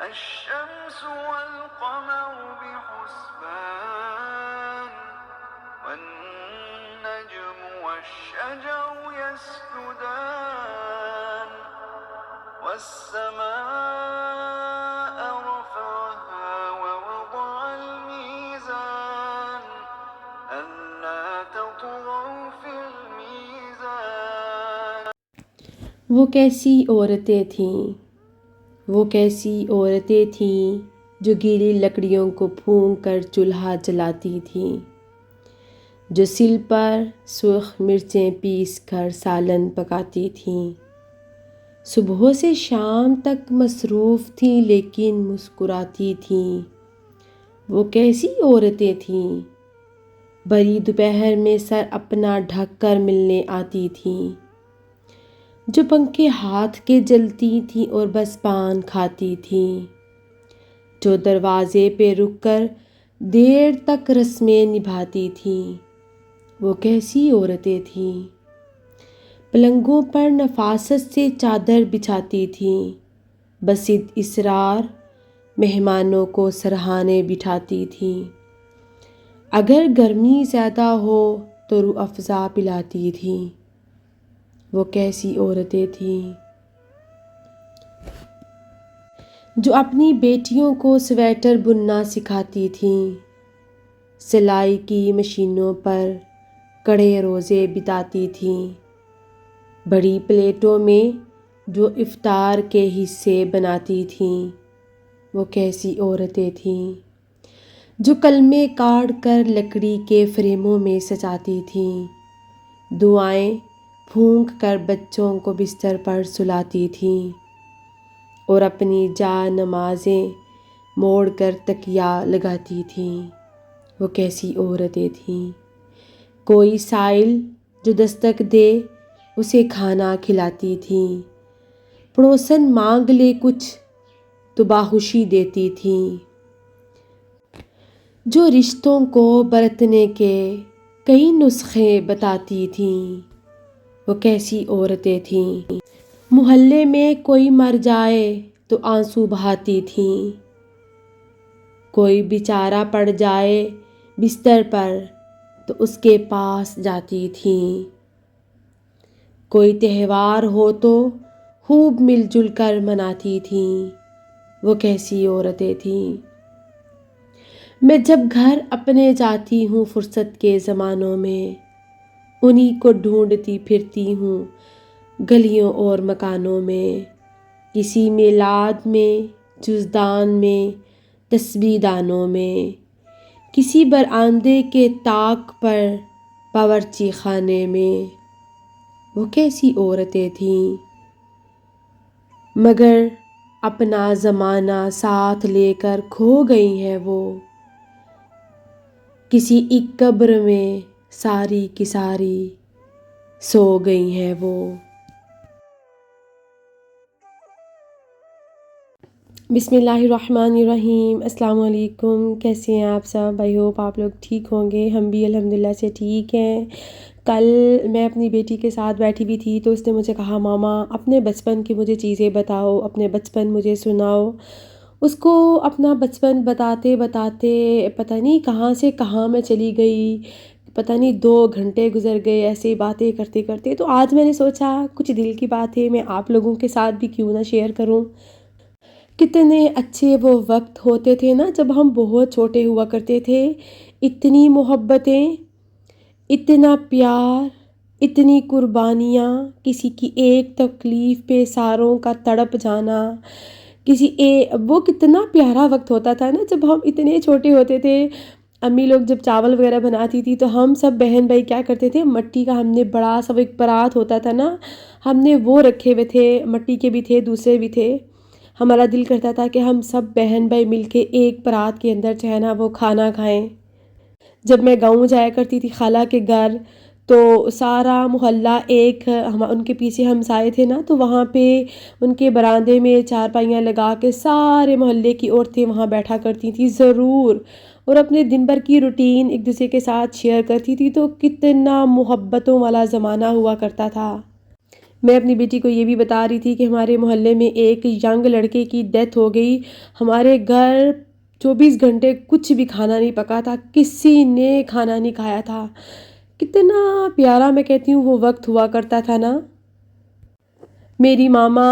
الشمس والقمر بحسبان والنجم والشجر يسجدان والسماء رفعها ووضع الميزان ألا تطغوا في الميزان. وہ کیسی عورتیں تھیں، وہ کیسی عورتیں تھیں جو گیلی لکڑیوں کو پھونک کر چولہا جلاتی تھیں، جو سل پر سرخ مرچیں پیس کر سالن پکاتی تھیں، صبح سے شام تک مصروف تھیں لیکن مسکراتی تھیں۔ وہ کیسی عورتیں تھیں، بھری دوپہر میں سر اپنا ڈھک کر ملنے آتی تھیں، جو پنکھے ہاتھ کے جلتی تھیں اور بس پان کھاتی تھیں، جو دروازے پہ رک کر دیر تک رسمیں نبھاتی تھیں۔ وہ کیسی عورتیں تھیں، پلنگوں پر نفاست سے چادر بچھاتی تھیں، بصد اصرار مہمانوں کو سرہانے بٹھاتی تھیں، اگر گرمی زیادہ ہو تو روح افزا پلاتی تھیں۔ وہ کیسی عورتیں تھیں جو اپنی بیٹیوں کو سویٹر بننا سکھاتی تھیں، سلائی کی مشینوں پر کڑے روزے بتاتی تھیں، بڑی پلیٹوں میں جو افطار کے حصے بناتی تھیں۔ وہ کیسی عورتیں تھیں جو کلمے کاٹ کر لکڑی کے فریموں میں سجاتی تھیں، دعائیں پھونک کر بچوں کو بستر پر سلاتی تھیں اور اپنی جا نمازیں موڑ کر تکیہ لگاتی تھیں۔ وہ کیسی عورتیں تھیں، کوئی سائل جو دستک دے اسے کھانا کھلاتی تھیں، پڑوسن مانگ لے کچھ تو باہوشی دیتی تھیں، جو رشتوں کو برتنے کے کئی نسخے بتاتی تھیں۔ وہ کیسی عورتیں تھیں، محلے میں کوئی مر جائے تو آنسو بہاتی تھیں، کوئی بیچارہ پڑ جائے بستر پر تو اس کے پاس جاتی تھیں، کوئی تہوار ہو تو خوب مل جل کر مناتی تھیں۔ وہ کیسی عورتیں تھیں، میں جب گھر اپنے جاتی ہوں فرصت کے زمانوں میں، انہی کو ڈھونڈتی پھرتی ہوں گلیوں اور مکانوں میں، کسی میلاد میں، جزدان میں، تسبیح دانوں میں، کسی برآمدے کے طاق پر، باورچی خانے میں۔ وہ کیسی عورتیں تھیں، مگر اپنا زمانہ ساتھ لے کر کھو گئی ہیں وہ، کسی ایک قبر میں ساری کی ساری سو گئی ہیں وہ۔ بسم اللہ الرحمن الرحیم۔ السلام علیکم، کیسے ہیں آپ سب؟ آئی ہوپ آپ لوگ ٹھیک ہوں گے، ہم بھی الحمدللہ سے ٹھیک ہیں۔ کل میں اپنی بیٹی کے ساتھ بیٹھی ہوئی تھی تو اس نے مجھے کہا ماما اپنے بچپن کی مجھے چیزیں بتاؤ، اپنے بچپن مجھے سناؤ۔ اس کو اپنا بچپن بتاتے بتاتے پتہ نہیں کہاں سے کہاں میں چلی گئی، پتہ نہیں 2 گھنٹے گزر گئے ایسے ہی باتیں کرتے کرتے۔ تو آج میں نے سوچا کچھ دل کی باتیں میں آپ لوگوں کے ساتھ بھی کیوں نہ شیئر کروں۔ کتنے اچھے وہ وقت ہوتے تھے نا جب ہم بہت چھوٹے ہوا کرتے تھے، اتنی محبتیں، اتنا پیار، اتنی قربانیاں، کسی کی ایک تکلیف پہ ساروں کا تڑپ جانا، وہ کتنا پیارا وقت ہوتا تھا نا جب ہم اتنے چھوٹے ہوتے تھے۔ امی لوگ جب چاول وغیرہ بناتی تھی تو ہم سب بہن بھائی کیا کرتے تھے، مٹی کا ہم نے بڑا سا ایک پرات ہوتا تھا نا، ہم نے وہ رکھے ہوئے تھے، مٹی کے بھی تھے دوسرے بھی تھے۔ ہمارا دل کرتا تھا کہ ہم سب بہن بھائی مل کے ایک پرات کے اندر جو ہے نا وہ کھانا کھائیں۔ جب میں گاؤں جایا کرتی تھی خالہ کے گھر تو سارا محلہ ان کے پیچھے ہمسائے تھے نا، تو وہاں پہ ان کے برآمدے میں چارپائیاں لگا کے سارے محلے کی عورتیں وہاں بیٹھا کرتی تھیں ضرور، اور اپنے دن بھر کی روٹین ایک دوسرے کے ساتھ شیئر کرتی تھی۔ تو کتنا محبتوں والا زمانہ ہوا کرتا تھا۔ میں اپنی بیٹی کو یہ بھی بتا رہی تھی کہ ہمارے محلے میں ایک ینگ لڑکے کی ڈیتھ ہو گئی، ہمارے گھر 24 گھنٹے کچھ بھی کھانا نہیں پکا تھا، کسی نے کھانا نہیں کھایا تھا۔ کتنا پیارا میں کہتی ہوں وہ وقت ہوا کرتا تھا نا۔ میری ماما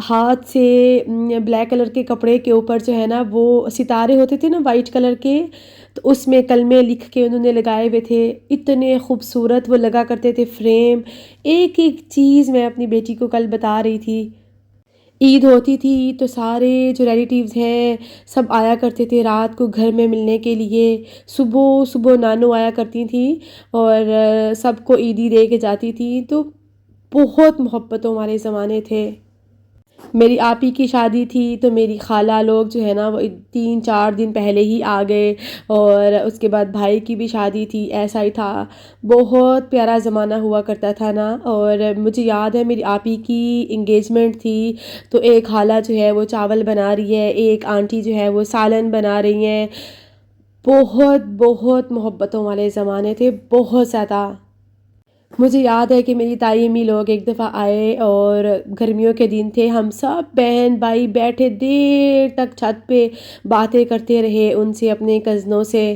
ہاتھ سے بلیک کلر کے کپڑے کے اوپر جو ہے نا وہ ستارے ہوتے تھے نا وائٹ کلر کے، تو اس میں کلمے لکھ کے انہوں نے لگائے ہوئے تھے، اتنے خوبصورت وہ لگا کرتے تھے فریم۔ ایک ایک چیز میں اپنی بیٹی کو کل بتا رہی تھی۔ عید ہوتی تھی تو سارے جو ریلیٹیوز ہیں سب آیا کرتے تھے رات کو گھر میں ملنے کے لیے، صبح صبح نانو آیا کرتی تھیں اور سب کو عیدی دے کے جاتی تھی، تو بہت محبتوں والے زمانے تھے۔ میری آپی کی شادی تھی تو میری خالہ لوگ جو ہے نا وہ 3-4 دن پہلے ہی آ گئے، اور اس کے بعد بھائی کی بھی شادی تھی، ایسا ہی تھا۔ بہت پیارا زمانہ ہوا کرتا تھا نا۔ اور مجھے یاد ہے میری آپی کی انگیجمنٹ تھی تو ایک خالہ جو ہے وہ چاول بنا رہی ہے، ایک آنٹی جو ہے وہ سالن بنا رہی ہیں۔ بہت بہت محبتوں والے زمانے تھے، بہت زیادہ۔ مجھے یاد ہے کہ میری تائی امی لوگ ایک دفعہ آئے اور گرمیوں کے دن تھے، ہم سب بہن بھائی بیٹھے دیر تک چھت پہ باتیں کرتے رہے ان سے، اپنے کزنوں سے۔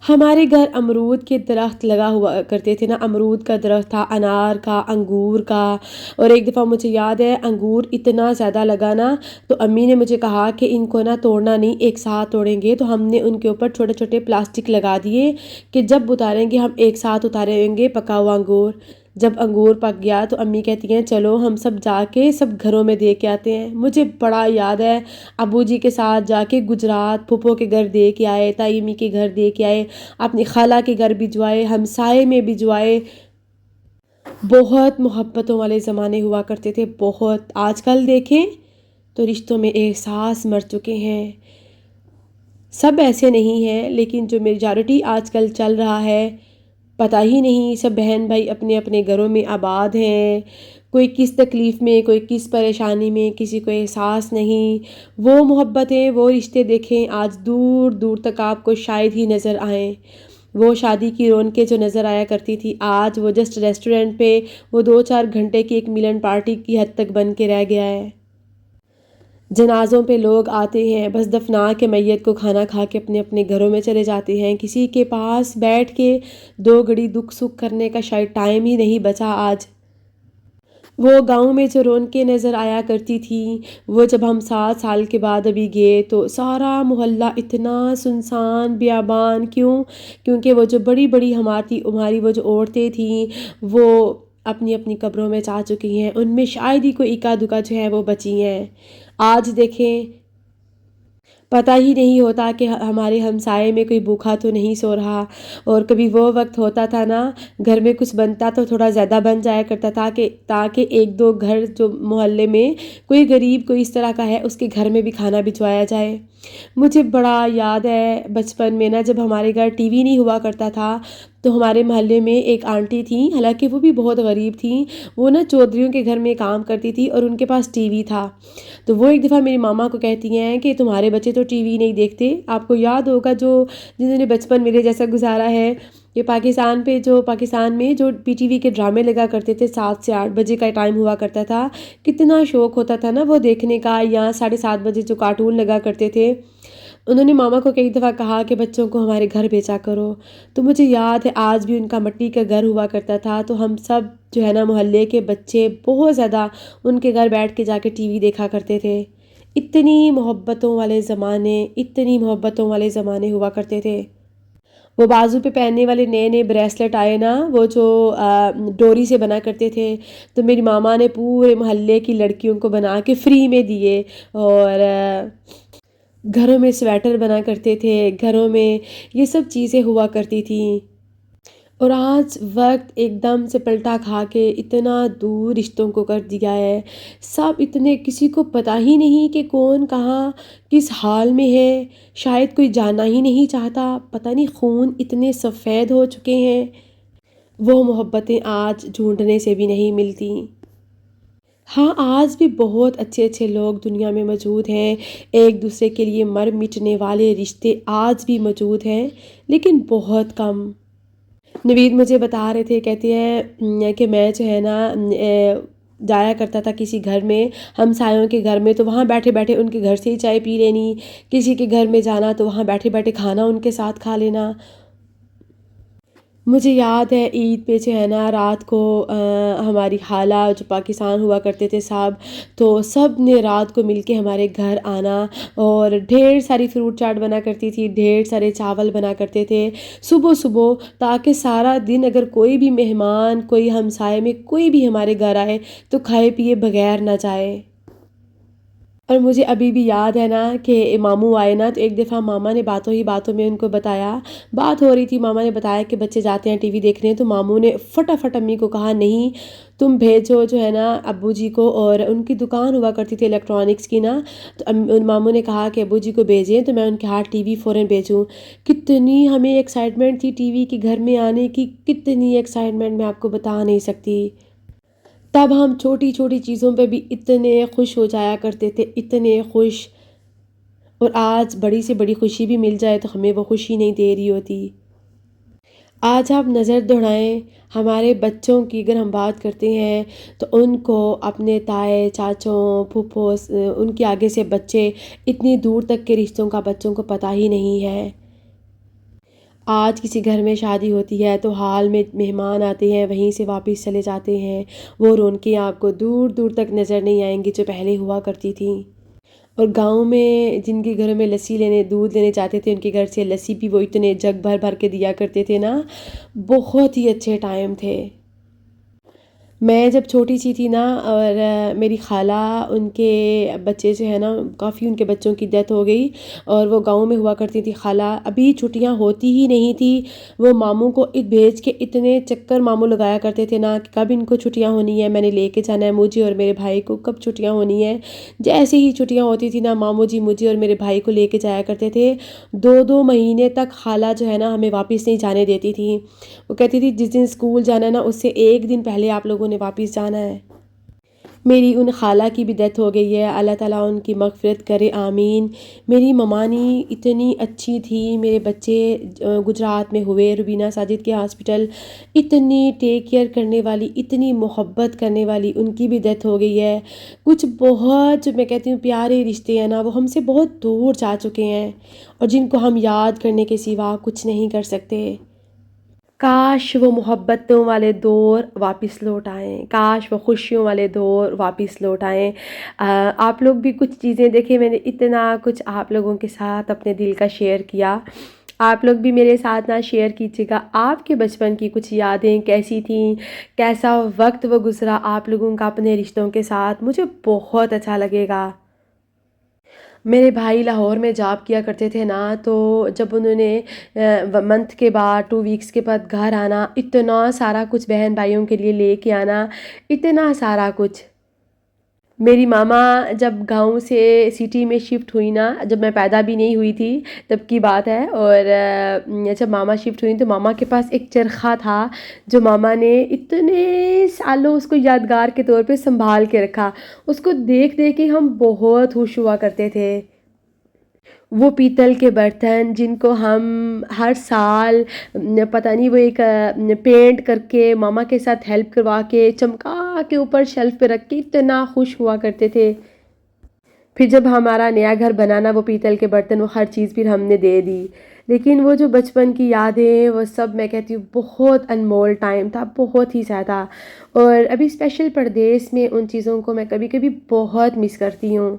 ہمارے گھر امرود کے درخت لگا ہوا کرتے تھے نا، امرود کا درخت تھا، انار کا، انگور کا۔ اور ایک دفعہ مجھے یاد ہے انگور اتنا زیادہ لگا نا، تو امی نے مجھے کہا کہ ان کو نا توڑنا نہیں، ایک ساتھ توڑیں گے، تو ہم نے ان کے اوپر چھوٹے چھوٹے پلاسٹک لگا دیے کہ جب اتاریں گے ہم ایک ساتھ اتاریں گے پکا ہوا انگور۔ جب انگور پک گیا تو امی کہتی ہیں چلو ہم سب جا کے سب گھروں میں دے کے آتے ہیں۔ مجھے بڑا یاد ہے ابو جی کے ساتھ جا کے گجرات پھپھو کے گھر دے کے آئے، تائی امی کے گھر دے کے آئے، اپنی خالہ کے گھر بھجوائے، ہمسائے میں بھجوائے۔ بہت محبتوں والے زمانے ہوا کرتے تھے، بہت۔ آج کل دیکھیں تو رشتوں میں احساس مر چکے ہیں۔ سب ایسے نہیں ہیں لیکن جو میجارٹی آج کل چل رہا ہے پتہ ہی نہیں، سب بہن بھائی اپنے اپنے گھروں میں آباد ہیں، کوئی کس تکلیف میں، کوئی کس پریشانی میں، کسی کو احساس نہیں۔ وہ محبتیں، وہ رشتے دیکھیں آج دور دور تک آپ کو شاید ہی نظر آئیں۔ وہ شادی کی رونقیں جو نظر آیا کرتی تھی آج وہ جسٹ ریسٹورنٹ پہ وہ 2-4 گھنٹے کی ایک ملن پارٹی کی حد تک بن کے رہ گیا ہے۔ جنازوں پہ لوگ آتے ہیں بس دفنا کے میت کو کھانا کھا کے اپنے اپنے گھروں میں چلے جاتے ہیں، کسی کے پاس بیٹھ کے 2 گھڑی دکھ سکھ کرنے کا شاید ٹائم ہی نہیں بچا آج۔ وہ گاؤں میں جو رونقیں نظر آیا کرتی تھیں، وہ جب ہم 7 سال کے بعد ابھی گئے تو سارا محلہ اتنا سنسان بیابان، کیونکہ وہ جو بڑی بڑی ہماری وہ جو عورتیں تھیں وہ اپنی اپنی قبروں میں جا چکی ہیں، ان میں شاید ہی کوئی اکا دکا جو ہے وہ بچی ہیں۔ آج دیکھیں پتہ ہی نہیں ہوتا کہ ہمارے ہمسائے میں کوئی بھوکا تو نہیں سو رہا۔ اور کبھی وہ وقت ہوتا تھا نا گھر میں کچھ بنتا تو تھوڑا زیادہ بن جایا کرتا تھا تاکہ 1-2 گھر جو محلے میں کوئی غریب کوئی اس طرح کا ہے اس کے گھر میں بھی کھانا بھجوایا جائے۔ مجھے بڑا یاد ہے بچپن میں نا جب ہمارے گھر ٹی وی نہیں ہوا کرتا تھا تو ہمارے محلے میں ایک آنٹی تھیں، حالانکہ وہ بھی بہت غریب تھیں، وہ نا چودھریوں کے گھر میں کام کرتی تھی اور ان کے پاس ٹی وی تھا۔ تو وہ ایک دفعہ میری ماما کو کہتی ہیں کہ تمہارے بچے تو ٹی وی نہیں دیکھتے۔ آپ کو یاد ہوگا جنہوں نے بچپن میرے جیسا گزارا ہے کہ پاکستان میں جو پی ٹی وی کے ڈرامے لگا کرتے تھے 7 سے 8 بجے کا ٹائم ہوا کرتا تھا، کتنا شوق ہوتا تھا نا وہ دیکھنے کا، یا 7:30 بجے جو کارٹون لگا کرتے تھے۔ انہوں نے ماما کو کئی دفعہ کہا کہ بچوں کو ہمارے گھر بھیجا کرو، تو مجھے یاد ہے آج بھی ان کا مٹی کا گھر ہوا کرتا تھا، تو ہم سب جو ہے نا محلے کے بچے بہت زیادہ ان کے گھر بیٹھ کے جا کے ٹی وی دیکھا کرتے تھے۔ اتنی محبتوں والے زمانے ہوا کرتے تھے۔ وہ بازو پہ پہننے والے نئے نئے بریسلٹ آئے نا، وہ جو ڈوری سے بنا کرتے تھے، تو میری ماما نے پورے محلے کی لڑکیوں کو بنا کے فری میں دیے، اور گھروں میں سویٹر بنا کرتے تھے، گھروں میں یہ سب چیزیں ہوا کرتی تھیں۔ اور آج وقت ایک دم سے پلٹا کھا کے اتنا دور رشتوں کو کر دیا ہے، سب اتنے کسی کو پتہ ہی نہیں کہ کون کہاں کس حال میں ہے، شاید کوئی جانا ہی نہیں چاہتا، پتہ نہیں خون اتنے سفید ہو چکے ہیں۔ وہ محبتیں آج ڈھونڈنے سے بھی نہیں ملتی۔ ہاں آج بھی بہت اچھے اچھے لوگ دنیا میں موجود ہیں، ایک دوسرے کے لیے مر مٹنے والے رشتے آج بھی موجود ہیں، لیکن بہت کم۔ نوید مجھے بتا رہے تھے، کہتے ہیں کہ میں جو ہے نا جایا کرتا تھا کسی گھر میں، ہمسایوں کے گھر میں، تو وہاں بیٹھے بیٹھے ان کے گھر سے ہی چائے پی لینی، کسی کے گھر میں جانا تو وہاں بیٹھے بیٹھے کھانا ان کے ساتھ کھا لینا۔ مجھے یاد ہے عید پہ جو ہے نا رات کو ہماری خالہ جو پاکستان ہوا کرتے تھے صاحب، تو سب نے رات کو مل کے ہمارے گھر آنا، اور ڈھیر ساری فروٹ چاٹ بنا کرتی تھی، ڈھیر سارے چاول بنا کرتے تھے صبح صبح، تاکہ سارا دن اگر کوئی بھی مہمان، کوئی ہمسائے میں کوئی بھی ہمارے گھر آئے تو کھائے پیے بغیر نہ جائے۔ اور مجھے ابھی بھی یاد ہے نا کہ ماموں آئے نا، تو ایک دفعہ ماما نے باتوں ہی باتوں میں ان کو بتایا، بات ہو رہی تھی، ماما نے بتایا کہ بچے جاتے ہیں ٹی وی دیکھنے، تو ماموں نے فٹافٹ امی کو کہا نہیں تم بھیجو جو ہے نا ابو جی کو، اور ان کی دکان ہوا کرتی تھی الیکٹرانکس کی نا، تو ماموں نے کہا کہ ابو جی کو بھیجیں تو میں ان کے ہاتھ ٹی وی فوراً بھیجوں۔ کتنی ہمیں ایکسائٹمنٹ تھی ٹی وی کے گھر میں آنے کی، کتنی ایکسائٹمنٹ میں آپ کو بتا نہیں سکتی۔ تب ہم چھوٹی چھوٹی چیزوں پہ بھی اتنے خوش ہو جایا کرتے تھے، اتنے خوش، اور آج بڑی سے بڑی خوشی بھی مل جائے تو ہمیں وہ خوشی نہیں دے رہی ہوتی۔ آج آپ نظر دوڑائیں ہمارے بچوں کی، اگر ہم بات کرتے ہیں تو ان کو اپنے تائے چاچوں پھوپھو ان کے آگے سے بچے اتنی دور تک کے رشتوں کا بچوں کو پتہ ہی نہیں ہے۔ آج کسی گھر میں شادی ہوتی ہے تو حال میں مہمان آتے ہیں، وہیں سے واپس چلے جاتے ہیں، وہ رونقیں آپ کو دور دور تک نظر نہیں آئیں گی جو پہلے ہوا کرتی تھیں۔ اور گاؤں میں جن کے گھروں میں لسی لینے دودھ لینے جاتے تھے، ان کے گھر سے لسی بھی وہ اتنے جگ بھر بھر کے دیا کرتے تھے نا، بہت ہی اچھے ٹائم تھے۔ میں جب چھوٹی سی تھی نا، اور میری خالہ ان کے بچے جو ہے نا کافی ان کے بچوں کی ڈیتھ ہو گئی، اور وہ گاؤں میں ہوا کرتی تھی خالہ، ابھی چھٹیاں ہوتی ہی نہیں تھی، وہ ماموں کو بھیج کے اتنے چکر ماموں لگایا کرتے تھے نا کہ کب ان کو چھٹیاں ہونی ہے، میں نے لے کے جانا ہے مجھے اور میرے بھائی کو، کب چھٹیاں ہونی ہے۔ جیسے ہی چھٹیاں ہوتی تھی نا، ماموں جی مجھے اور میرے بھائی کو لے کے جایا کرتے تھے، 2 مہینے تک خالہ جو ہے نا ہمیں واپس نہیں جانے دیتی تھی۔ وہ کہتی تھی جس دن اسکول جانا ہے نا اس سے ایک دن پہلے آپ لوگوں نے واپس جانا ہے۔ میری ان خالہ کی بھی ڈیتھ ہو گئی ہے، اللہ تعالیٰ ان کی مغفرت کرے، آمین۔ میری ممانی اتنی اچھی تھی، میرے بچے گجرات میں ہوئے روبینہ ساجد کے ہاسپٹل، اتنی ٹیک کیئر کرنے والی، اتنی محبت کرنے والی، ان کی بھی ڈیتھ ہو گئی ہے۔ کچھ بہت جو میں کہتی ہوں پیارے رشتے ہیں نا، وہ ہم سے بہت دور جا چکے ہیں، اور جن کو ہم یاد کرنے کے سوا کچھ نہیں کر سکتے۔ کاش وہ محبتوں والے دور واپس لوٹ آئیں، کاش وہ خوشیوں والے دور واپس لوٹ آئیں۔ آپ لوگ بھی کچھ چیزیں دیکھیں، میں نے اتنا کچھ آپ لوگوں کے ساتھ اپنے دل کا شیئر کیا، آپ لوگ بھی میرے ساتھ نہ شیئر کیجیے گا آپ کے بچپن کی کچھ یادیں کیسی تھیں، کیسا وقت وہ گزرا آپ لوگوں کا اپنے رشتوں کے ساتھ، مجھے بہت اچھا لگے گا۔ میرے بھائی لاہور میں جاب کیا کرتے تھے نا، تو جب انہوں نے منتھ کے بعد 2 ویکس کے بعد گھر آنا، اتنا سارا کچھ بہن بھائیوں کے لیے لے کے آنا، اتنا سارا کچھ۔ میری ماما جب گاؤں سے سٹی میں شفٹ ہوئی نا، جب میں پیدا بھی نہیں ہوئی تھی تب کی بات ہے، اور جب ماما شفٹ ہوئی تو ماما کے پاس ایک چرخہ تھا جو ماما نے اتنے سالوں اس کو یادگار کے طور پہ سنبھال کے رکھا، اس کو دیکھ دیکھ کے ہم بہت خوش ہوا کرتے تھے۔ وہ پیتل کے برتن جن کو ہم ہر سال پتہ نہیں وہ ایک پینٹ کر کے ماما کے ساتھ ہیلپ کروا کے چمکا کے اوپر شیلف پہ رکھ کے اتنا خوش ہوا کرتے تھے۔ پھر جب ہمارا نیا گھر بنانا، وہ پیتل کے برتن، وہ ہر چیز پھر ہم نے دے دی، لیکن وہ جو بچپن کی یادیں وہ سب میں کہتی ہوں بہت انمول ٹائم تھا، بہت ہی زیادہ۔ اور ابھی اسپیشل پردیس میں ان چیزوں کو میں کبھی کبھی بہت مس کرتی ہوں۔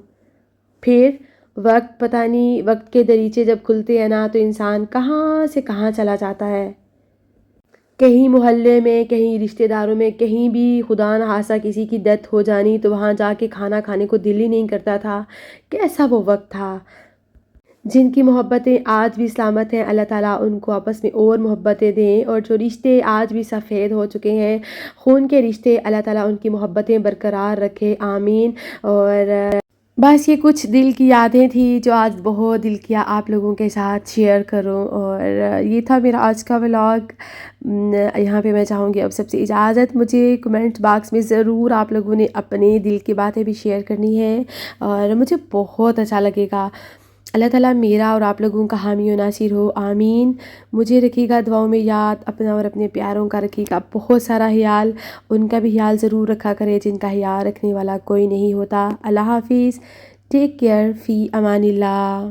پھر وقت پتہ نہیں، وقت کے دریچے جب کھلتے ہیں نا تو انسان کہاں سے کہاں چلا جاتا ہے، کہیں محلے میں، کہیں رشتہ داروں میں، کہیں بھی خدا نخواستہ کسی کی ڈیتھ ہو جانی تو وہاں جا کے کھانا کھانے کو دل ہی نہیں کرتا تھا۔ کیسا وہ وقت تھا۔ جن کی محبتیں آج بھی سلامت ہیں، اللہ تعالیٰ ان کو آپس میں اور محبتیں دیں، اور جو رشتے آج بھی سفید ہو چکے ہیں خون کے رشتے، اللہ تعالیٰ ان کی محبتیں برقرار رکھے، آمین۔ اور بس یہ کچھ دل کی یادیں تھیں جو آج بہت دل کیا آپ لوگوں کے ساتھ شیئر کروں، اور یہ تھا میرا آج کا ولاگ۔ یہاں پہ میں چاہوں گی اب سب سے اجازت، مجھے کمنٹ باکس میں ضرور آپ لوگوں نے اپنے دل کی باتیں بھی شیئر کرنی ہے، اور مجھے بہت اچھا لگے گا۔ اللہ تعالیٰ میرا اور آپ لوگوں کا حامی و ناصر ہو، آمین۔ مجھے رکھیے گا دعاؤں میں یاد، اپنا اور اپنے پیاروں کا رکھیے گا بہت سارا خیال، ان کا بھی خیال ضرور رکھا کرے جن کا خیال رکھنے والا کوئی نہیں ہوتا۔ اللہ حافظ، ٹیک کیئر، فی امان اللہ۔